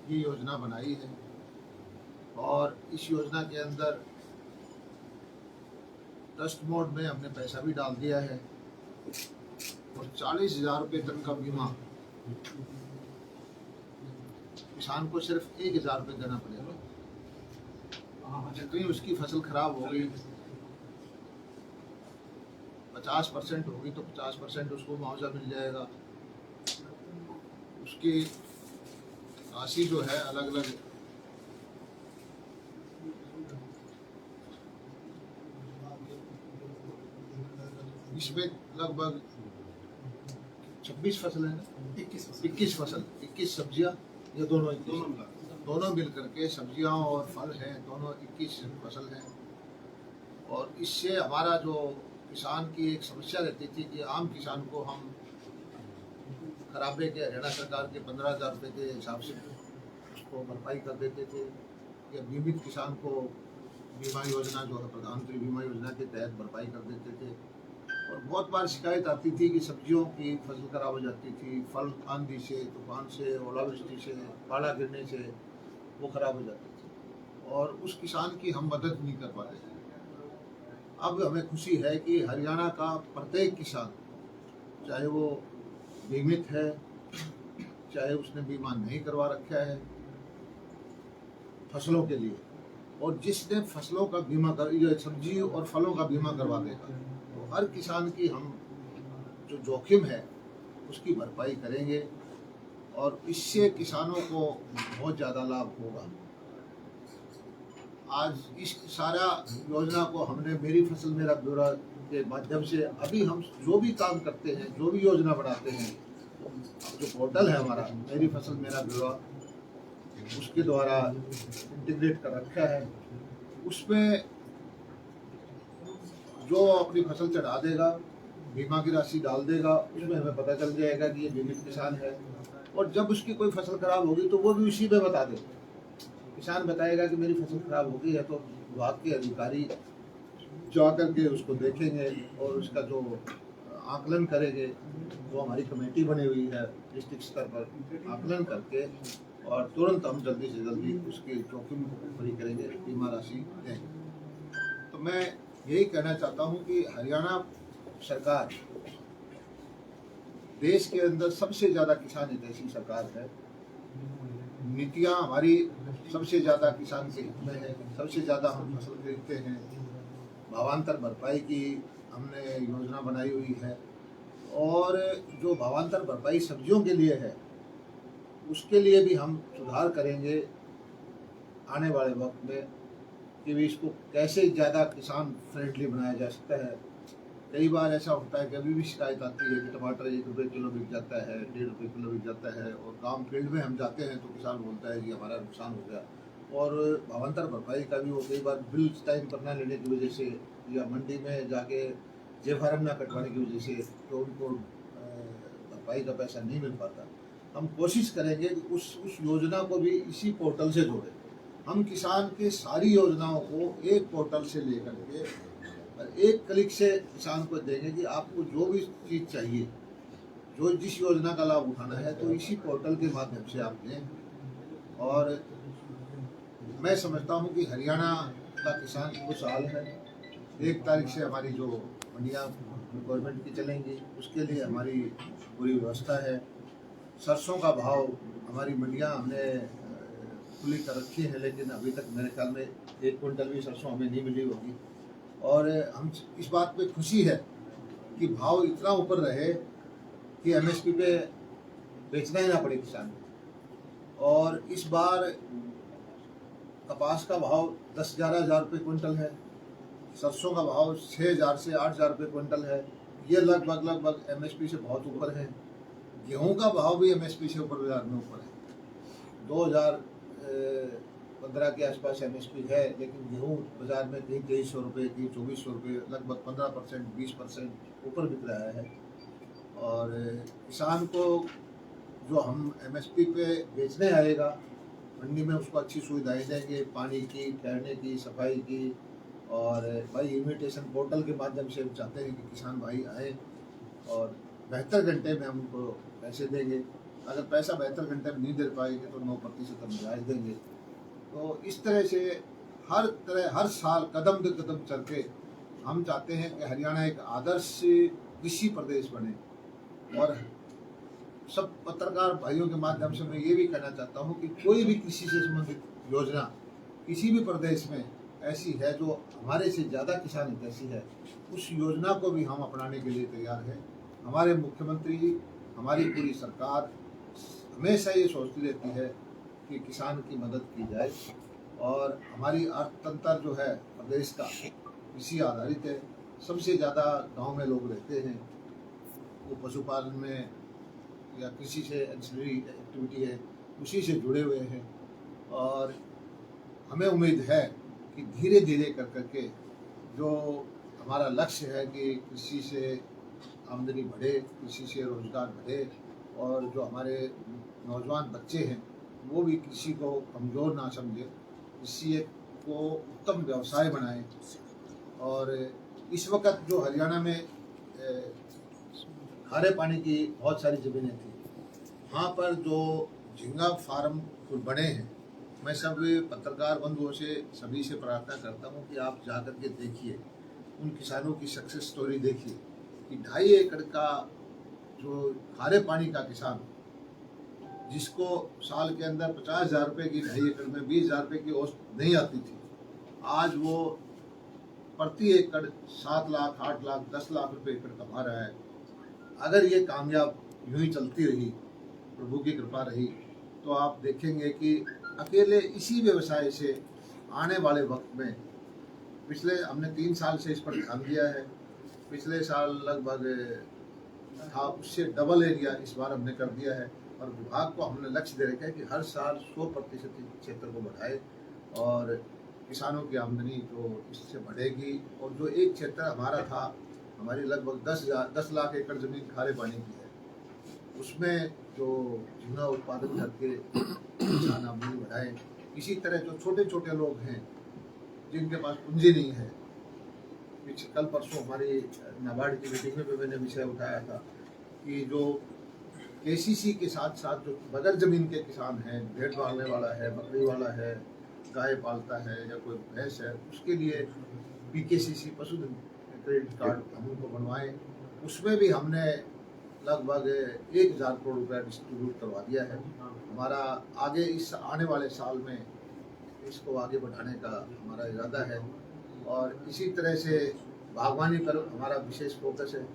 ये योजना बनाई है और इस योजना के अंदर ट्रस्ट मोड में हमने पैसा भी डाल दिया है और 40,000 रुपये तक का बीमा किसान को सिर्फ 1,000 रुपये देना पड़ेगा। जितनी उसकी फसल खराब हो गई 50% होगी तो 50% उसको मुआवजा मिल जाएगा। उसकी राशि जो है अलग अलग इसमें लगभग 26 फसल है ना, 21 सब्जियां, ये दोनों मिल करके सब्जियां और फल हैं, दोनों 21 फसल हैं। और इससे हमारा जो किसान की एक समस्या रहती थी कि आम किसान को हम खराबे के हरियाणा सरकार के 15,000 रुपये के हिसाब से उसको भरपाई कर देते थे, या बीमित किसान को बीमा योजना जो है प्रधानमंत्री बीमा योजना के तहत भरपाई कर देते थे। और बहुत बार शिकायत आती थी कि सब्जियों की फसल खराब हो जाती थी, फल आंधी से, तूफान से, ओलावृष्टि से, पाला गिरने से वो खराब हो जाती थी और उस किसान की हम मदद नहीं कर पाते थे। अब हमें खुशी है कि हरियाणा का प्रत्येक किसान, चाहे वो बीमित है, चाहे उसने बीमा नहीं करवा रखा है फसलों के लिए, और जिसने फसलों का बीमा कर सब्जी और फलों का बीमा करवा देगा, तो हर किसान की हम जो जोखिम है उसकी भरपाई करेंगे और इससे किसानों को बहुत ज़्यादा लाभ होगा। आज इस सारा योजना को हमने मेरी फसल मेरा ब्यौरा के माध्यम से अभी हम जो भी काम करते हैं, जो भी योजना बनाते हैं, जो पोर्टल है हमारा मेरी फसल मेरा ब्यौरा, उसके द्वारा इंटीग्रेट कर रखा है। उसमें जो अपनी फसल चढ़ा देगा, बीमा की राशि डाल देगा, उसमें हमें पता चल जाएगा कि ये बीमित किसान है। और जब उसकी कोई फसल खराब होगी तो वो भी उसी में बता देगा। किसान बताएगा कि मेरी फसल खराब हो गई है, तो विभाग के अधिकारी जा करके उसको देखेंगे और उसका जो आकलन करेंगे, वो हमारी कमेटी बनी हुई है डिस्ट्रिक्ट स्तर पर, आकलन करके और तुरंत हम जल्दी से जल्दी उसके जोखिम को पूरी करेंगे, बीमा राशि देंगे। तो मैं यही कहना चाहता हूँ कि हरियाणा सरकार देश के अंदर सबसे ज़्यादा किसान हितैषी सरकार है। नीतियाँ हमारी सबसे ज़्यादा किसान के हित में है, सबसे ज़्यादा हम फसल खरीदते हैं। भावांतर भरपाई की हमने योजना बनाई हुई है और जो भावांतर भरपाई सब्जियों के लिए है उसके लिए भी हम सुधार करेंगे आने वाले वक्त में कि इसको कैसे ज़्यादा किसान फ्रेंडली बनाया जा सकता है। कई बार ऐसा होता है कि अभी भी शिकायत आती है कि टमाटर 1 रुपये किलो बिक जाता है, 1.5 रुपये किलो बिक जाता है, और गांव फील्ड में हम जाते हैं तो किसान बोलता है कि हमारा नुकसान हो गया। और भावांतर भरपाई का भी वो कई बार बिल टाइम पर ना लेने की वजह से या मंडी में जाके जेफारम ना कटवाने की वजह से तो उनको भरपाई का पैसा नहीं मिल पाता। हम कोशिश करेंगे कि उस योजना को भी इसी पोर्टल से जोड़ें। हम किसान के सारी योजनाओं को एक पोर्टल से लेकर के एक क्लिक से किसान को देंगे कि आपको जो भी चीज़ चाहिए, जो जिस योजना का लाभ उठाना है, तो इसी पोर्टल के माध्यम से आप दें। और मैं समझता हूं कि हरियाणा का किसान खुशहाल है। 1 तारीख से हमारी जो मंडियाँ गवर्नमेंट की चलेंगी उसके लिए हमारी पूरी व्यवस्था है। सरसों का भाव हमारी मंडियाँ हमने खुली कर रखी है, लेकिन अभी तक मेरे ख्याल में 1 क्विंटल भी सरसों हमें नहीं मिली होगी। और हम इस बात पे खुशी है कि भाव इतना ऊपर रहे कि एमएसपी पे बेचना ही ना पड़े किसान को। और इस बार कपास का भाव 10-11 हज़ार रुपये क्विंटल है, सरसों का भाव 6,000 से 8,000 रुपये क्विंटल है। ये लगभग एमएसपी से बहुत ऊपर है। गेहूं का भाव भी एमएसपी से ऊपर बाजार में ऊपर है। 2015 के आसपास एमएसपी है, लेकिन गेहूं बाजार में कहीं 2300 रुपये, कहीं 2400 रुपये, लगभग 15% 20% ऊपर बिक रहा है। और किसान को जो हम एमएसपी पे बेचने आएगा मंडी में, उसको अच्छी सुविधाएं देंगे, पानी की, ठहरने की, सफाई की। और भाई इन्विटेशन पोर्टल के माध्यम से हम चाहते हैं कि किसान भाई आए और 72 घंटे में हम उनको पैसे देंगे। अगर पैसा 72 घंटे में नहीं दे पाएंगे तो 9% हम ब्याज देंगे। तो इस तरह से हर साल कदम दर कदम चल के हम चाहते हैं कि हरियाणा एक आदर्श कृषि प्रदेश बने। और सब पत्रकार भाइयों के माध्यम से मैं ये भी कहना चाहता हूँ कि कोई भी कृषि से संबंधित योजना किसी भी प्रदेश में ऐसी है जो हमारे से ज़्यादा किसान हितैषी है, उस योजना को भी हम अपनाने के लिए तैयार हैं। हमारे मुख्यमंत्री, हमारी पूरी सरकार हमेशा ये सोचती रहती है कि किसान की मदद की जाए। और हमारी अर्थतंत्र जो है प्रदेश का कृषि आधारित है। सबसे ज़्यादा गांव में लोग रहते हैं, वो पशुपालन में या कृषि से एंसिलरी एक्टिविटी है उसी से जुड़े हुए हैं। और हमें उम्मीद है कि धीरे धीरे करके जो हमारा लक्ष्य है कि कृषि से आमदनी बढ़े, कृषि से रोजगार बढ़े, और जो हमारे नौजवान बच्चे हैं वो भी कृषि को कमज़ोर ना समझे, कृषि को उत्तम व्यवसाय बनाएं। और इस वक्त जो हरियाणा में खारे पानी की बहुत सारी ज़मीनें थी, वहाँ पर जो झींगा फार्म बने हैं, मैं सब पत्रकार बंधुओं से सभी से प्रार्थना करता हूँ कि आप जाकर के देखिए, उन किसानों की सक्सेस स्टोरी देखिए कि 2.5 एकड़ का जो खारे पानी का किसान, जिसको साल के अंदर 50,000 रुपये की 2.5 एकड़ में 20,000 रुपये की औसत नहीं आती थी, आज वो प्रति एकड़ 7 लाख, 8 लाख, 10 लाख रुपये एकड़ कमा रहा है। अगर ये कामयाब यूं ही चलती रही, प्रभु की कृपा रही, तो आप देखेंगे कि अकेले इसी व्यवसाय से आने वाले वक्त में, पिछले हमने 3 साल से इस पर ध्यान दिया है, पिछले साल लगभग था उससे डबल एरिया इस बार हमने कर दिया है। और विभाग को हमने लक्ष्य दे रखा है कि हर साल 100% क्षेत्र को बढ़ाए और किसानों की आमदनी जो इससे बढ़ेगी। और जो एक क्षेत्र हमारा था, हमारी लगभग 10 लाख एकड़ जमीन खारे पानी की है, उसमें जो झींगा उत्पादन करके किसान आमदनी बढ़ाएं। इसी तरह जो छोटे छोटे लोग हैं जिनके पास पूंजी नहीं है, कल परसों हमारी नाबार्ड की मीटिंग में भी मैंने विषय उठाया था कि जो केसीसी के साथ साथ जो बगैर जमीन के किसान हैं, भेड़ पालने वाला है, बकरी वाला है, गाय पालता है या कोई भैंस है, उसके लिए पीकेसीसी पशुधन क्रेडिट कार्ड हम उनको बनवाएं। उसमें भी हमने लगभग 1,000 करोड़ रुपया डिस्ट्रीब्यूट करवा दिया है। हमारा आगे इस आने वाले साल में इसको आगे बढ़ाने का हमारा इरादा है। और इसी तरह से बागवानी पर हमारा विशेष फोकस है।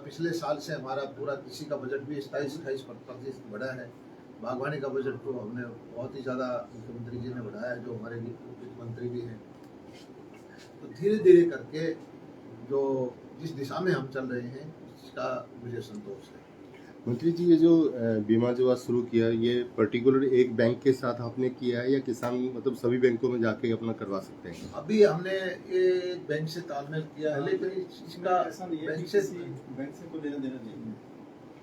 पिछले साल से हमारा पूरा कृषि का बजट भी 27-28% बढ़ा है। बागवानी का बजट तो हमने बहुत ही ज़्यादा मुख्यमंत्री जी ने बढ़ाया है, जो हमारे वित्त मंत्री भी हैं। तो धीरे धीरे करके जो जिस दिशा में हम चल रहे हैं, इसका मुझे संतोष है। मंत्री जी, ये जो बीमा जो आज शुरू किया, ये पर्टिकुलर एक बैंक के साथ आपने किया है या किसान मतलब सभी बैंकों में जाके अपना करवा सकते हैं? अभी हमने ये बैंक से तालमेल किया है, लेकिन इसका ऐसा नहीं है, बैंक से कोई लेना देना नहीं।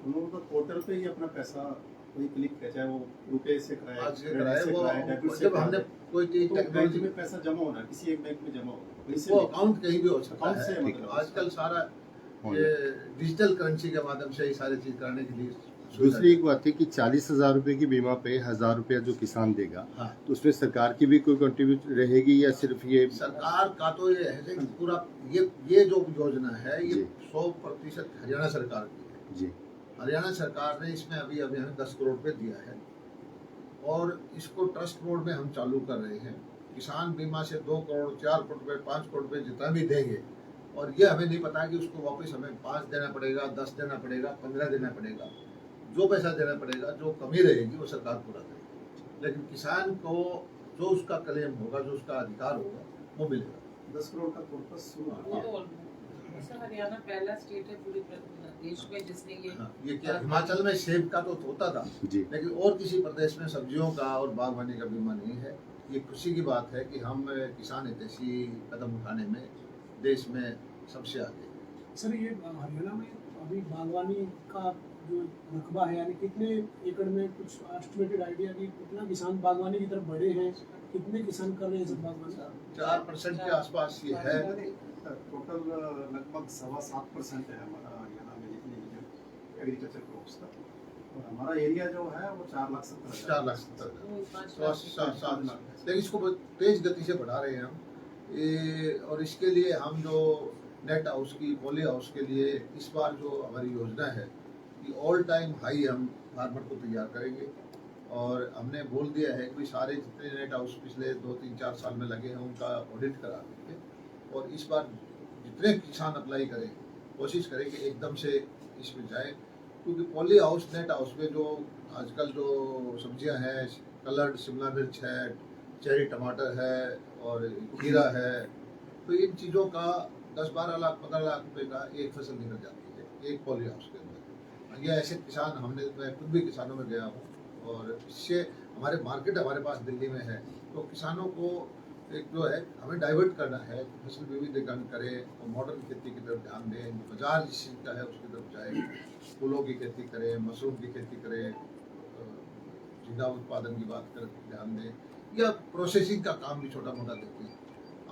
उन लोगों का पोर्टल पे ही अपना पैसा कोई क्लिक कर, चाहे वो रुपए से कराए, जब हमने कोई चीज टेक्नोलॉजी में पैसा जमा होना, किसी एक बैंक में जमा होना, वो अकाउंट कहीं भी हो सकता है। मतलब आजकल सारा डिजिटल करेंसी के माध्यम से ही सारी चीज करने के लिए। दूसरी एक बात है कि 40,000 रुपए की बीमा पे 1,000 रुपया जो किसान देगा, हाँ, तो उसमें सरकार की भी कोई कंट्रीब्यूट रहेगी या सिर्फ ये सरकार का? तो ये है कि पूरा ये जो योजना है ये 100% हरियाणा सरकार की है जी। हरियाणा सरकार ने इसमें अभी हमें 10 करोड़ रुपये दिया है और इसको ट्रस्ट मोड में हम चालू कर रहे हैं। किसान बीमा से 2 करोड़, 4 करोड़ रुपये, 5 करोड़ रुपये जितना भी देंगे, और ये हमें नहीं पता कि उसको वापस हमें 5 देना पड़ेगा, 10 देना पड़ेगा, 15 देना पड़ेगा। जो पैसा देना पड़ेगा, जो कमी रहेगी वो सरकार पूरा करेगी, लेकिन किसान को जो उसका क्लेम होगा, जो उसका अधिकार होगा, वो मिलेगा। 10 करोड़ का कॉर्पस हरियाणा पहला स्टेट है पूरे देश में जिसने ये क्या हिमाचल में सेब का तो होता था, लेकिन और किसी प्रदेश में सब्जियों का और बागवानी का बीमा नहीं है। ये खुशी की बात है कि हम किसान हितैषी कदम उठाने में देश में सबसे आगे। सर, ये हरियाणा में अभी बागवानी का जो रकबा है, यानी कितने एकड़ में, कुछ एस्टिमेटेड आइडिया कि कितना किसान बागवानी की तरफ बढ़े हैं, कितने किसान कर रहे हैं सब बागवानी? 4% के आसपास ये है। टोटल लगभग 7.25% है हमारा हरियाणा में, जितनी एग्रीकल्चर क्रॉप्स का, और हमारा एरिया जो है वो 4,70,000 4,70,000 वो 5 तो लाख 7 लाख, लेकिन इसको बहुत तेज गति से बढ़ा रहे हैं हम और इसके लिए हम जो नेट हाउस की पॉली हाउस के लिए इस बार जो हमारी योजना है कि ऑल टाइम हाई हम फार्मर को तैयार करेंगे, और हमने बोल दिया है कि सारे जितने नेट हाउस पिछले 2-3-4 साल में लगे हैं उनका ऑडिट करा देंगे, और इस बार जितने किसान अप्लाई करें कोशिश करें कि एकदम से इसमें जाए, क्योंकि पॉली हाउस नेट हाउस में जो आजकल जो सब्जियां हैं, कलर्ड शिमला मिर्च है, चेरी टमाटर है और खीरा है, तो इन चीज़ों का 10-12 लाख 15 लाख रुपए का एक फसल निकल जाती है एक पॉली हाउस के अंदर। ये ऐसे किसान मैं खुद भी किसानों में गया हूँ, और इससे हमारे मार्केट हमारे पास दिल्ली में है, तो किसानों को एक जो है हमें डाइवर्ट करना है, फसल विविधीकरण करें और मॉडर्न खेती की तरफ ध्यान दें, बाजार जिस चीज़ का है उसकी तरफ जाए, फूलों की खेती करें, मशरूम की खेती करें, झींगा उत्पादन की बात कर ध्यान दें, या प्रोसेसिंग का काम भी छोटा मोटा देखें।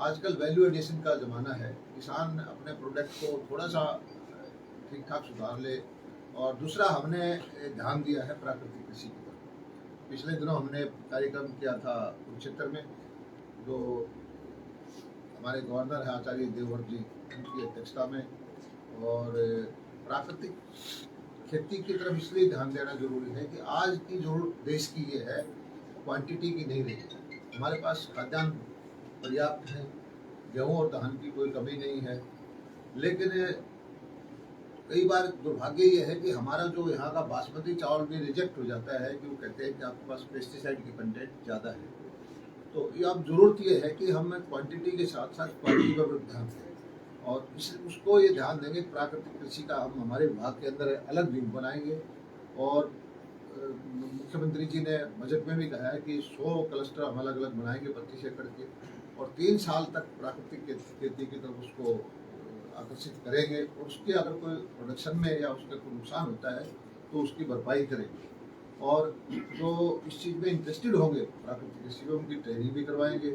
आजकल वैल्यू एडिशन का ज़माना है, किसान अपने प्रोडक्ट को थोड़ा सा ठीक ठाक सुधार ले। और दूसरा हमने ध्यान दिया है प्राकृतिक कृषि की तरफ। पिछले दिनों हमने कार्यक्रम किया था कुरुक्षेत्र में, जो हमारे गवर्नर हैं आचार्य देवव्रत जी उनकी अध्यक्षता में, और प्राकृतिक खेती की तरफ इसलिए ध्यान देना जरूरी है कि आज की जो देश की ये है क्वांटिटी की नहीं रही। हमारे पास खाद्यान्न पर्याप्त है, गेहूँ और धान की कोई कमी नहीं है, लेकिन कई बार दुर्भाग्य ये है कि हमारा जो यहाँ का बासमती चावल भी रिजेक्ट हो जाता है कि वो कहते हैं कि आपके पास पेस्टिसाइड की कंटेंट ज़्यादा है। तो ये अब ज़रूरत ये है कि हम क्वांटिटी के साथ साथ क्वालिटी पर भी ध्यान दें, और उसको ये ध्यान देंगे। प्राकृतिक कृषि का हम हमारे विभाग के अंदर अलग विंग बनाएंगे, और मुख्यमंत्री जी ने बजट में भी कहा है कि 100 क्लस्टर हम अलग अलग बनाएंगे 25 एकड़ के, और 3 साल तक प्राकृतिक खेती की तरफ उसको आकर्षित करेंगे, और उसके अगर कोई प्रोडक्शन में या उसका कोई नुकसान होता है तो उसकी भरपाई करेंगे। और जो इस चीज़ में इंटरेस्टेड होंगे प्राकृतिक कृषि में उनकी ट्रेनिंग भी करवाएंगे,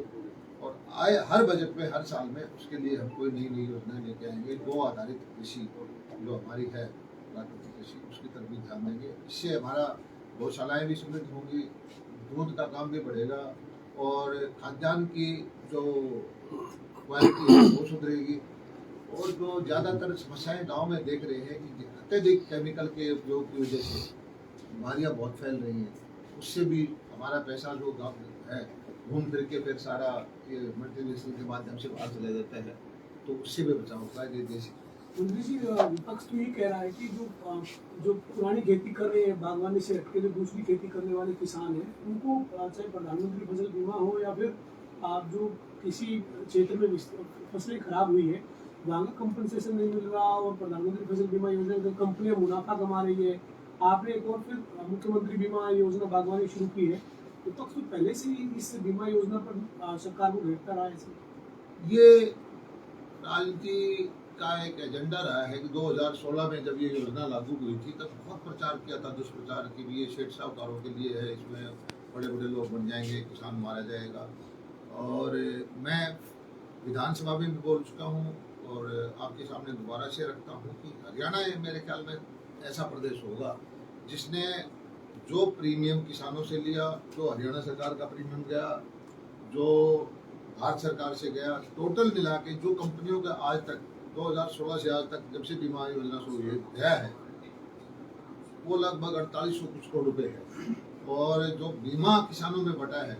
और आए हर बजट में हर साल में उसके लिए हम कोई नई नई योजनाएं लेके आएंगे। गौ आधारित कृषि जो हमारी है प्राकृतिक कृषि, उसकी तरफ भी ध्यान देंगे। इससे हमारा गौशालाएँ भी समृद्ध होंगी, दूध का काम भी बढ़ेगा, और खाद्यान्न की जो क्वालिटी है वो सुधरेगी। और जो ज़्यादातर समस्याएं गांव में देख रहे हैं कि अत्यधिक केमिकल के उपयोग की वजह से बीमारियां बहुत फैल रही हैं, उससे भी हमारा पैसा जो गांव है घूम फिर के फिर सारा ये मल्टीनेशनल के माध्यम से बाहर चला जाता है, तो उससे भी बचाव होगा ये देश। मंत्री जी, विपक्ष तो ये कह रहा है कि जो पुरानी खेती कर रहे हैं, बागवानी से हटके जो दूसरी खेती करने वाले किसान हैं, उनको चाहे प्रधानमंत्री फसल बीमा हो या फिर जो किसी क्षेत्र में फसलें खराब हुई है वहाँ का कंपनसेशन नहीं मिल रहा, और प्रधानमंत्री फसल बीमा योजना में कंपनियां मुनाफा कमा रही है। आपने एक और फिर मुख्यमंत्री बीमा योजना बागवानी शुरू की है, विपक्ष तो पहले से ही इस बीमा योजना पर सरकार को घेरता रहा है। ये राजनीति का एक एजेंडा रहा है कि 2016 में जब ये योजना लागू हुई थी तब बहुत प्रचार किया था, दुष्प्रचार की भी, ये सेठ साहूकारों के लिए है, इसमें बड़े बड़े लोग बन जाएंगे, किसान मारा जाएगा। और मैं विधानसभा में भी बोल चुका हूँ और आपके सामने दोबारा से रखता हूँ कि हरियाणा मेरे ख्याल में ऐसा प्रदेश होगा जिसने जो प्रीमियम किसानों से लिया, जो हरियाणा सरकार का प्रीमियम गया, जो भारत सरकार से गया, टोटल मिला के जो कंपनियों का आज तक 2016 से आज तक जब से बीमा योजना शुरू गया है वो लगभग 4800 कुछ करोड़ रुपए है, और जो बीमा किसानों में बटा है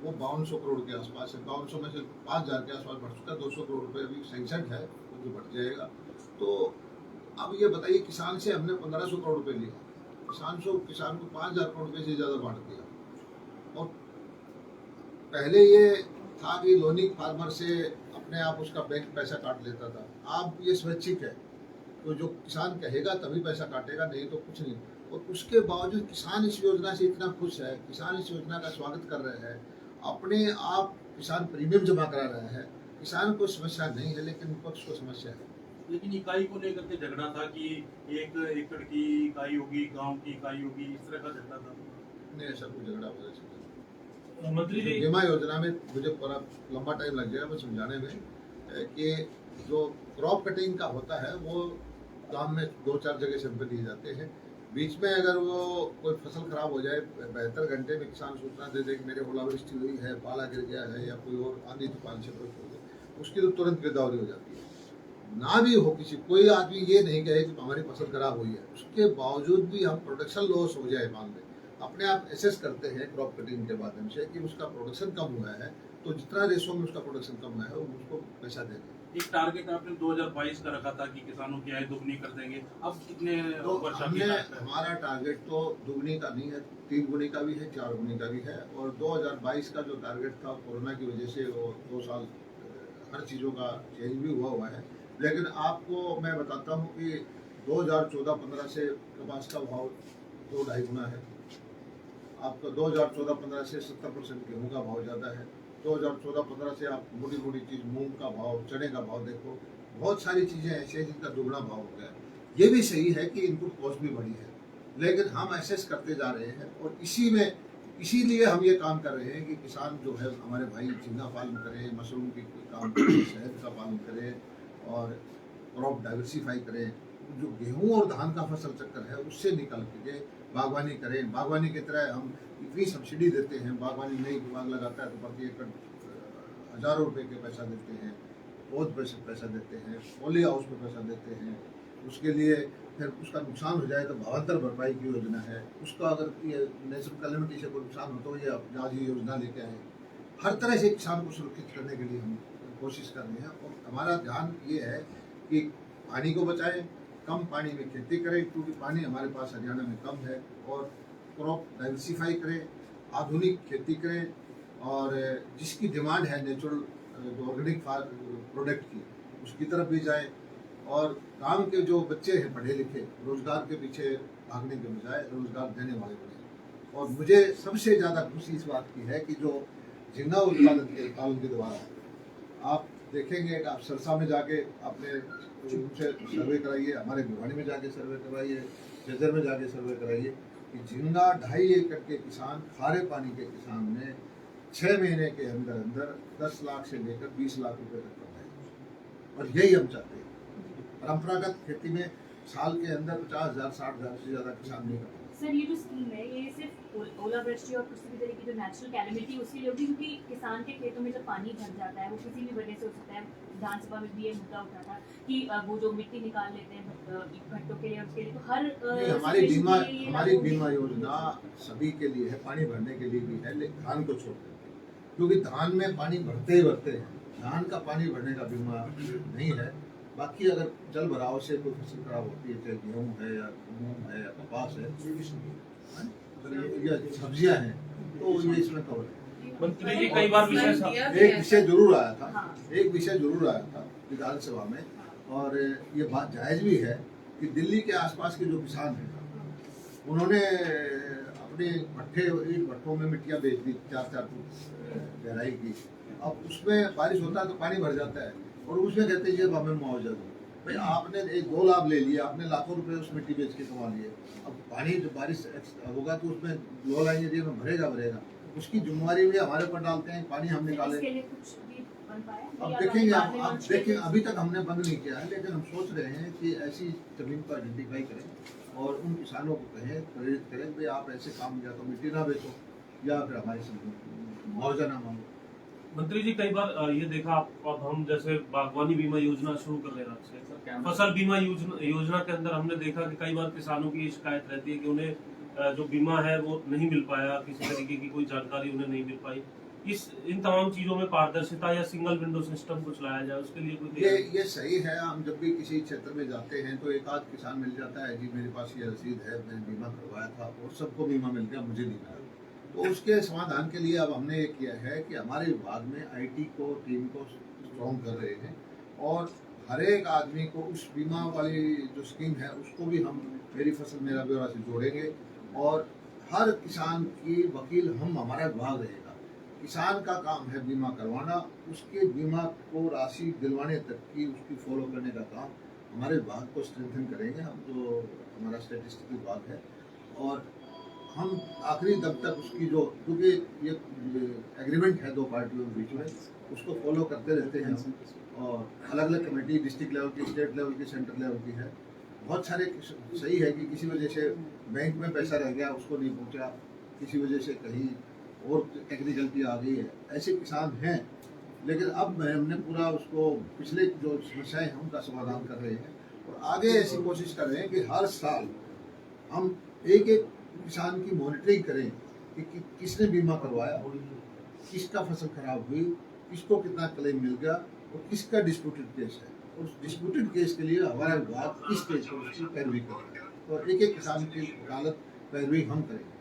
वो 5200 करोड़ के आसपास है। 5200 में से 5000 के आसपास बढ़ चुका है, 200 करोड़ रुपए अभी सैंक्शन है, वो भी बढ़ जाएगा। तो अब ये बताइए, किसान से हमने 1500 करोड़ रुपए लिया, किसान को 5000 करोड़ रुपए से ज़्यादा बांट दिया। और पहले ये था कि लोनिंग फार्मर से अपने आप उसका बैंक पैसा काट लेता था, अब ये स्वैच्छिक है, तो जो किसान कहेगा तभी पैसा काटेगा, नहीं तो कुछ नहीं। और उसके बावजूद किसान इस योजना से इतना खुश है, किसान इस योजना का स्वागत कर रहे हैं, अपने आप किसान प्रीमियम जमा करा रहे हैं, किसान को समस्या नहीं है, लेकिन विपक्ष को समस्या है। लेकिन इकाई को लेकर के झगड़ा था कि 1 एकड़ की इकाई होगी, गांव की इकाई होगी, इस तरह का झगड़ा था। नहीं, ऐसा कोई झगड़ा हो सकता। मंत्री जी, बीमा योजना में मुझे पूरा लंबा टाइम लग जाएगा मैं समझाने में कि जो क्रॉप कटिंग का होता है वो काम में 2-4 जगह से रुपये दिए जाते हैं। बीच में अगर वो कोई फसल खराब हो जाए, 72 घंटे में किसान सूचना दे दे कि मेरे ओलावृष्टि हुई है, पाला गिर गया है, या कोई और आंधी तूफान से कोई हो गया, उसकी तो तुरंत गिरदावरी हो जाती है। ना भी हो किसी, कोई आदमी ये नहीं कहे कि हमारी फसल खराब हुई है, उसके बावजूद भी हम प्रोडक्शन लॉस हो जाए मान लें, अपने आप एसेस करते हैं क्रॉप कटिंग के माध्यम से कि उसका प्रोडक्शन कम हुआ है, तो जितना रेशो में उसका प्रोडक्शन कम हुआ है वो उसको पैसा देंगे। एक टारगेट आपने 2022 का रखा था कि किसानों की आय दोगुनी कर देंगे, अब कितने तो वर्षा हमने, की बात है? हमारा टारगेट तो दुगनी का नहीं है, 3 गुनी का भी है, 4 गुनी का भी है। और 2022 का जो टारगेट था, कोरोना की वजह से वो 2 साल हर चीज़ों का चेंज भी हुआ है। लेकिन आपको मैं बताता हूँ कि 2014-15 से कपास का भाव 2-2.5 गुना है। आपका 2014-15 से 70% गेहूँ का भाव ज़्यादा है। 2014-15 से आप मोटी मोटी चीज़ मूंग का भाव, चने का भाव देखो, बहुत सारी चीज़ें ऐसी हैं जिनका दुगना भाव हो गया है। ये भी सही है कि इनपुट कॉस्ट भी बढ़ी है, लेकिन हम एसेस करते जा रहे हैं और इसीलिए हम ये काम कर रहे हैं कि किसान जो है हमारे भाई झींगा पालन करें, मशरूम की काम करें, शहद का पालन करें और क्रॉप डाइवर्सिफाई करें। जो गेहूं और धान का फसल चक्कर है उससे निकल के बागवानी करें। बागवानी की तरह हम इतनी सब्सिडी देते हैं, बागवानी नई बाग लगाता है तो प्रति एकड़ हज़ारों रुपए के पैसा देते हैं, बहुत पैसा देते हैं, पॉली हाउस में पैसा देते हैं। उसके लिए फिर उसका नुकसान हो जाए तो भावांतर भरपाई की योजना है। उसका अगर ये नेचुरल कैलेमिटी से कोई नुकसान हो तो ये आज ये योजना लेके आए। हर तरह से किसान को सुरक्षित करने के लिए हम कोशिश कर रहे हैं और हमारा ध्यान ये है कि पानी को बचाएं, कम पानी में खेती करें, क्योंकि पानी हमारे पास हरियाणा में कम है, और क्रॉप डाइवर्सिफाई करें, आधुनिक खेती करें, और जिसकी डिमांड है नेचुरल ऑर्गेनिक प्रोडक्ट की, उसकी तरफ भी जाएं। और गांव के जो बच्चे हैं पढ़े लिखे, रोजगार के पीछे भागने के बजाय रोजगार देने वाले बने। और मुझे सबसे ज़्यादा खुशी इस बात की है कि जो झींगा उत्पादन के द्वारा आप देखेंगे कि आप सरसा में जाके अपने उनसे सर्वे कराइए, हमारे भिवानी में जाके सर्वे कराइए, जजर में जाके सर्वे कराइए कि झींगा 2.5 एकड़ के किसान, खारे पानी के किसान ने 6 महीने के अंदर अंदर 10 लाख से लेकर 20 लाख रुपए तक कमाए। और यही हम चाहते हैं। परंपरागत खेती में साल के अंदर 50,000 60,000 से ज़्यादा किसान नहीं करते। सर, ये जो स्कीम है ये सिर्फ ओलावृष्टि और किसी भी तरह की जो नेचुरल कैलेमिटी उसके लिए होगी, क्योंकि किसान के खेतों में जब पानी भर जाता है वो किसी भी वजह से हो सकता है। विधानसभा में भी ये मुद्दा उठा था कि वो जो मिट्टी निकाल लेते हैं भट्टों के लिए, उसके लिए तो हर हमारी बीमा योजना सभी के लिए है, पानी भरने के लिए भी है, लेकिन धान को छोड़ करके, क्योंकि धान में पानी भरते ही भरते हैं, धान का पानी भरने का बीमा नहीं है। बाकी अगर जल भराव से कोई फसल खराब होती है, चाहे गेहूँ है या मूंग है या कपास है या सब्जियां हैं, तो ये इसमें कवर है। मंत्री जी कई बार एक विषय जरूर आया था विधानसभा में, और ये बात जायज भी है कि दिल्ली के आसपास के जो किसान हैं उन्होंने अपने भट्टों में मिट्टियाँ बेच दी 4-4 फुट गहराई की। अब उसमें बारिश होता है तो पानी भर जाता है और उसमें कहते हैं हमें मुआवजा दो। भाई आपने 1-2 लाभ ले लिया, आपने लाखों रुपए उस मिट्टी बेच के कमा लिए। अब पानी जब बारिश होगा तो उसमें लो लाएंगे दिए में भरेगा, उसकी जिम्मेवारी भी हमारे ऊपर डालते हैं। पानी हम निकाले, अब देखेंगे अभी तक हमने बंद नहीं किया है, लेकिन हम सोच रहे हैं कि ऐसी जमीन को आइडेंटिफाई करें और उन किसानों को कहें, प्रेरित करें भाई आप ऐसे काम या तो मिट्टी ना बेचो या फिर हमारे मुआवजा ना मांगो। मंत्री जी कई बार ये देखा अब हम जैसे बागवानी बीमा योजना शुरू कर रहे हैं, फसल बीमा योजना के अंदर हमने देखा कि कई बार किसानों की शिकायत रहती है कि उन्हें जो बीमा है वो नहीं मिल पाया, किसी तरीके की कोई जानकारी उन्हें नहीं मिल पाई। इन तमाम चीजों में पारदर्शिता या सिंगल विंडो सिस्टम कुछ लाया जाए, उसके लिए कोई ये सही है। हम जब भी किसी क्षेत्र में जाते हैं तो एक आध किसान मिल जाता है, जी मेरे पास ये रसीद है, मैंने बीमा करवाया था और सबको बीमा मिल गया, मुझे नहीं मिला। तो उसके समाधान के लिए अब हमने ये किया है कि हमारे विभाग में IT को टीम को स्ट्रॉन्ग कर रहे हैं और हर एक आदमी को उस बीमा वाली जो स्कीम है उसको भी हम मेरी फसल मेरा ब्यौरा से जोड़ेंगे और हर किसान की वकील हमारा विभाग रहेगा। किसान का काम है बीमा करवाना, उसके बीमा को राशि दिलवाने तक की उसकी फॉलो करने का काम हमारे विभाग को स्ट्रेंथन करेंगे हम, जो हमारा स्टैटिस्टिक्स विभाग है। और हम आखिरी दम तक उसकी जो, क्योंकि ये एग्रीमेंट है 2 पार्टियों के बीच में, उसको फॉलो करते रहते हैं हम। और अलग अलग कमेटी डिस्ट्रिक्ट लेवल की, स्टेट लेवल की, सेंट्रल लेवल की है, बहुत सारे सही है कि किसी वजह से बैंक में पैसा रह गया, उसको नहीं पहुंचा, किसी वजह से कहीं और टेक्निकलिटी आ गई है, ऐसे किसान हैं। लेकिन अब हमने पूरा उसको पिछले जो समस्याएं हैं उनका समाधान कर रहे हैं और आगे ऐसी कोशिश कर रहे हैं कि हर साल हम एक एक किसान की मॉनिटरिंग करें कि किसने बीमा करवाया, किसका फसल खराब हुई, किसको कितना क्लेम मिल गया और किसका डिस्प्यूटेड केस है। उस डिस्प्यूटेड केस के लिए हमारा विभाग इस स्टेज पर उसकी पैरवी करेगा और एक एक किसान की वकालत पैरवी हम करेंगे।